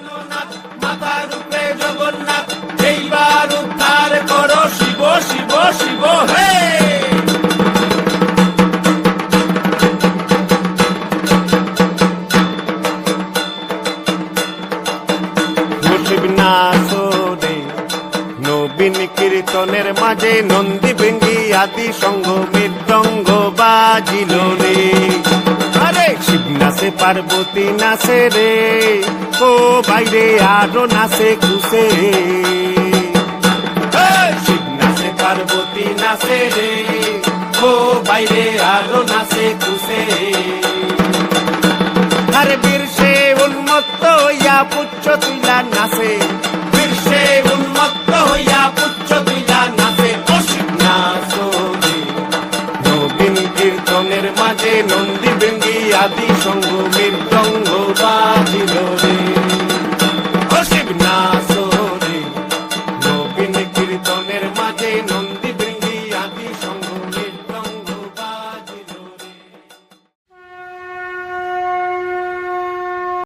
প্রাণনাথ মাথার উপরে জগন্নাথ, এইবার উদ্ধার করো শিব শিব শিব হে। নবীন কীর্তনের মাঝে নন্দী ভেঙ্গি আদি সঙ্গ মৃদঙ্গ বাজিল রে। আরে শিব নাচে পার্বতী নাচে রে, ও বাইরে আরো নাচে খুশে। শিব নাচে পার্বতী নাচে রে, ও বাইরে আরো নাচে খুশে। আরে বীর সে উন্মত্ত ইয়া পুচ্ছ তুইলা নাচে।